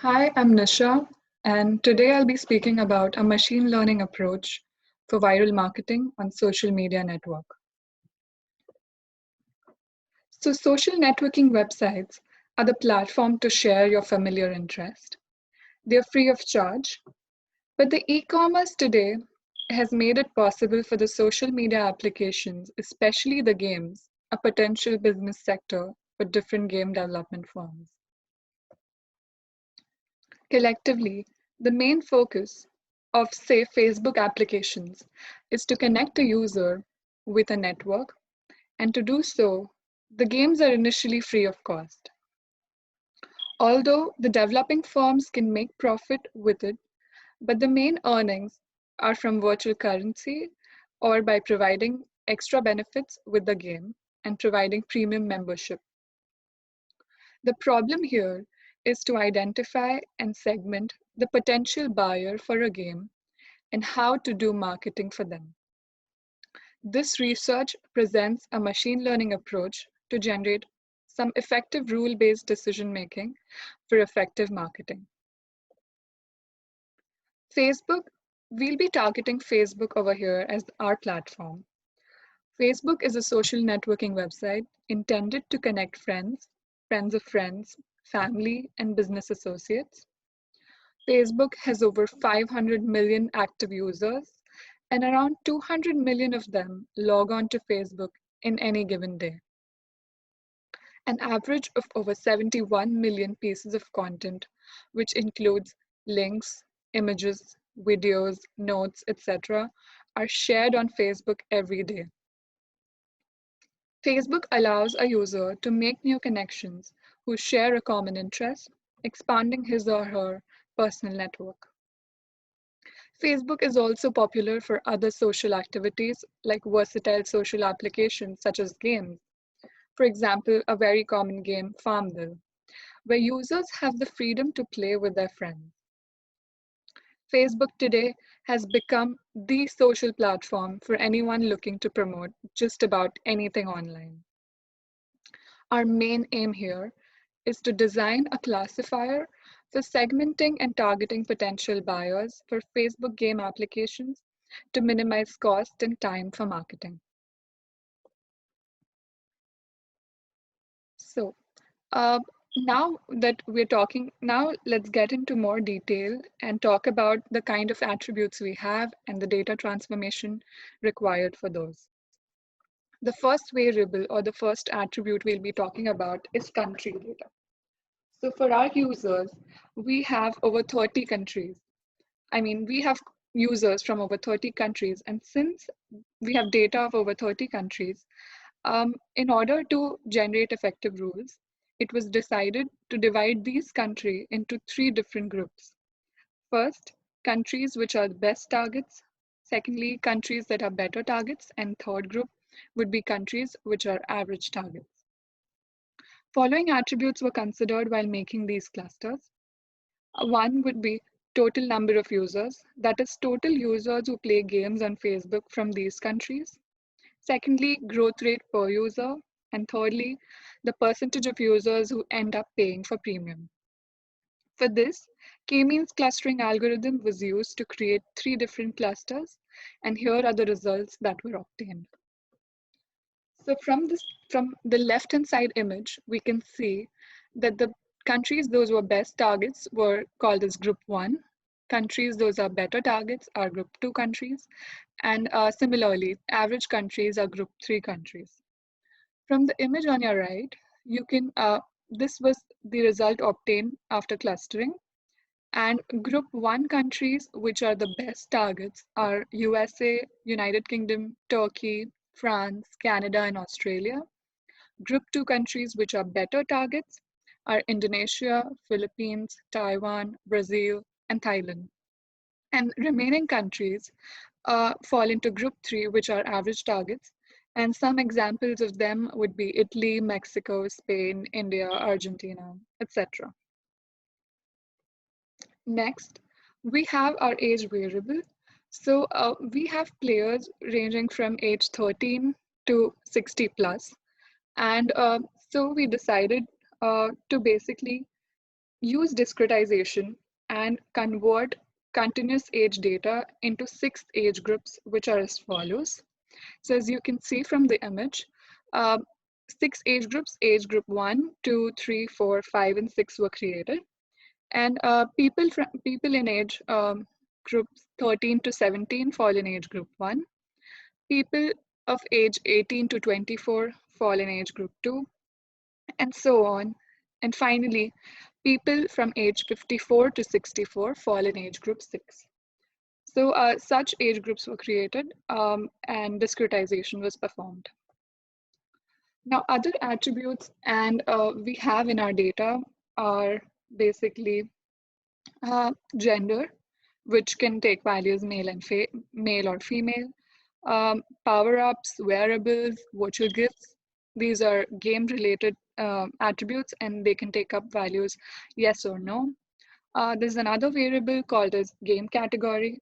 Hi, I'm Nisha, and today I'll be speaking about a machine learning approach for viral marketing on social media network. So, social networking websites are the platform to share your familiar interest. They're free of charge, but the e-commerce today has made it possible for the social media applications, especially the games, a potential business sector for different game development firms. Collectively, the main focus of, say, Facebook applications is to connect a user with a network, and to do so, the games are initially free of cost. Although the developing firms can make profit with it, but the main earnings are from virtual currency or by providing extra benefits with the game and providing premium membership. The problem here is to identify and segment the potential buyer for a game and how to do marketing for them. This research presents a machine learning approach to generate some effective rule-based decision making for effective marketing. Facebook, we'll be targeting Facebook over here as our platform. Facebook is a social networking website intended to connect friends, friends of friends, family, and business associates. Facebook has over 500 million active users, and around 200 million of them log on to Facebook in any given day. An average of over 71 million pieces of content, which includes links, images, videos, notes, etc., are shared on Facebook every day. Facebook allows a user to make new connections who share a common interest, expanding his or her personal network. Facebook is also popular for other social activities like versatile social applications such as games. For example, a very common game, Farmville, where users have the freedom to play with their friends. Facebook today has become the social platform for anyone looking to promote just about anything online. Our main aim here is to design a classifier for segmenting and targeting potential buyers for Facebook game applications to minimize cost and time for marketing. So, uh, now that we're talking, now let's get into more detail and talk about the kind of attributes we have and the data transformation required for those. The first variable or the first attribute we'll be talking about is country data. So for our users, we have over 30 countries. We have users from over 30 countries. And since we have data of over 30 countries, in order to generate effective rules, it was decided to divide these countries into three different groups. First, countries which are the best targets. Secondly, countries that are better targets. And third group would be countries which are average targets. Following attributes were considered while making these clusters. One would be total number of users, that is, total users who play games on Facebook from these countries. Secondly, growth rate per user. And thirdly, the percentage of users who end up paying for premium. For this, K-means clustering algorithm was used to create three different clusters, and here are the results that were obtained. So from the left-hand side image, we can see that the countries those were best targets were called as group 1. Countries those are better targets are group 2 countries. And similarly, average countries are group 3 countries. From the image on your right, this was the result obtained after clustering. And group 1 countries, which are the best targets, are USA, United Kingdom, Turkey, France, Canada, and Australia. Group 2 countries, which are better targets, are Indonesia, Philippines, Taiwan, Brazil, and Thailand. And remaining countries fall into Group 3, which are average targets. And some examples of them would be Italy, Mexico, Spain, India, Argentina, etc. Next, we have our age variable. So we have players ranging from age 13 to 60 plus. And so we decided to basically use discretization and convert continuous age data into 6 age groups, which are as follows. So as you can see from the image, uh, 6 age groups, age group 1, 2, 3, 4, 5, and 6 were created. And people in age groups 13 to 17 fall in age group 1. People of age 18 to 24 fall in age group 2, and so on. And finally, people from age 54 to 64 fall in age group 6. So such age groups were created and discretization was performed. Now, other attributes and we have in our data are basically gender, which can take values male or female, power-ups, wearables, virtual gifts. These are game-related attributes, and they can take up values yes or no. There's another variable called as game category.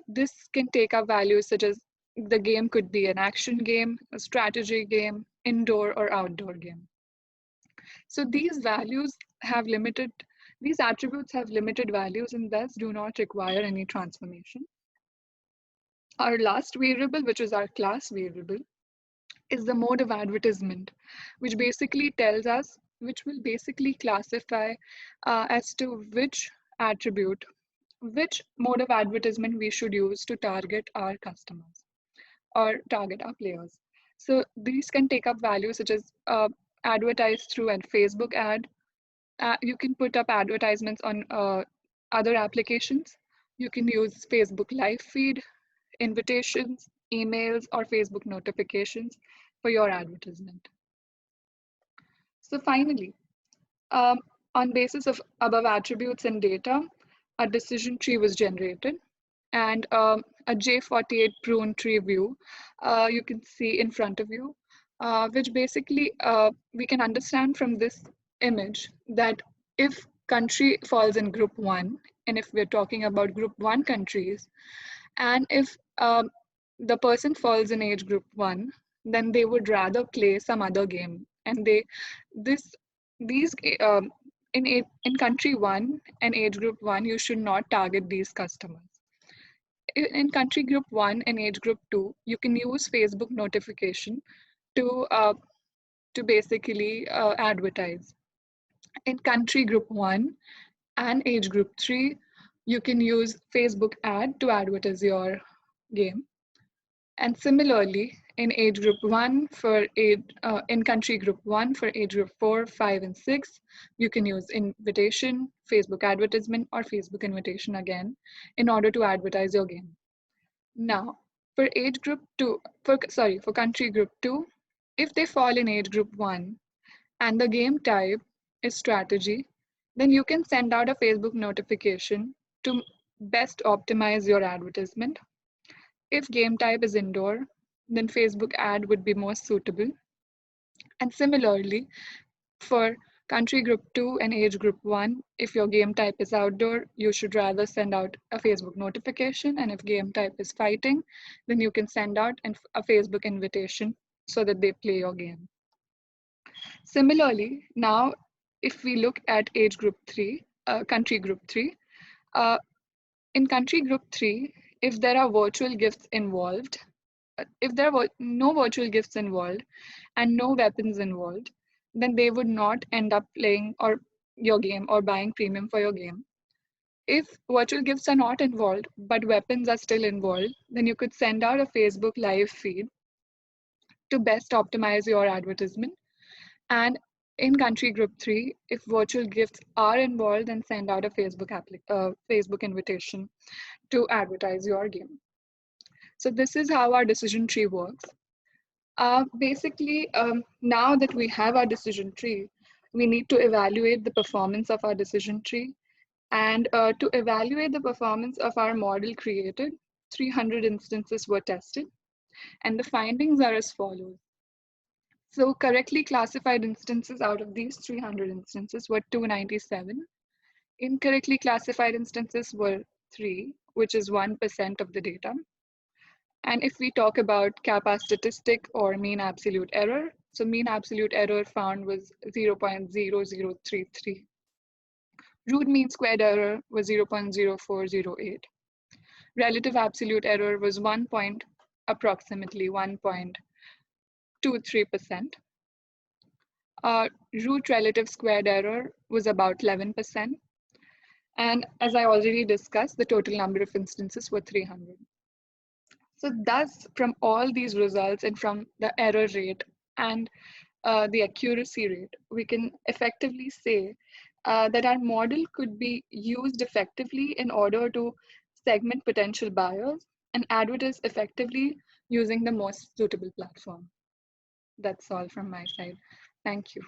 This can take up values such as the game could be an action game, a strategy game, indoor or outdoor game. So these attributes have limited values and thus do not require any transformation. Our last variable, which is our class variable, is the mode of advertisement, which will basically classify as to which attribute, which mode of advertisement we should use to target our customers or target our players. So these can take up values such as advertise through a Facebook ad. You can put up advertisements on other applications. You can use Facebook live feed, invitations, emails, or Facebook notifications for your advertisement. So finally, um, on basis of above attributes and data, a decision tree was generated, and a J48 prune tree view you can see in front of you, which basically we can understand from this image that if country falls in group 1, and if we're talking about group 1 countries, and if the person falls in age group 1, then they would rather play some other game, and this these in country 1 and age group 1, you should not target these customers. In country group 1 and age group 2, you can use Facebook notification to basically advertise. In country group 1 and age group 3, you can use Facebook ad to advertise your game. And similarly, in age group 1 in country group 1 for age group 4, 5, and 6, you can use invitation, Facebook advertisement, or Facebook invitation again in order to advertise your game. Now, for age group 2, for country group 2, if they fall in age group 1 and the game type is strategy, then you can send out a Facebook notification to best optimize your advertisement. If game type is indoor, then Facebook ad would be more suitable. And similarly, for country group 2 and age group 1, if your game type is outdoor, you should rather send out a Facebook notification. And if game type is fighting, then you can send out a Facebook invitation so that they play your game. Similarly, now if we look at age group 3, country group 3, in country group 3, if there are virtual gifts involved, if there were no virtual gifts involved and no weapons involved, then they would not end up playing or your game or buying premium for your game. If virtual gifts are not involved, but weapons are still involved, then you could send out a Facebook live feed to best optimize your advertisement. And in country group 3, if virtual gifts are involved, then send out a Facebook invitation to advertise your game. So this is how our decision tree works. Basically, now that we have our decision tree, we need to evaluate the performance of our decision tree. And to evaluate the performance of our model created, 300 instances were tested. And the findings are as follows. So correctly classified instances out of these 300 instances were 297. Incorrectly classified instances were 3, which is 1% of the data. And if we talk about kappa statistic or mean absolute error, so mean absolute error found was 0.0033. Root mean squared error was 0.0408. Relative absolute error was approximately 1.23%. Root relative squared error was about 11%. And as I already discussed, the total number of instances were 300. So thus, from all these results and from the error rate and the accuracy rate, we can effectively say that our model could be used effectively in order to segment potential buyers and advertise effectively using the most suitable platform. That's all from my side. Thank you.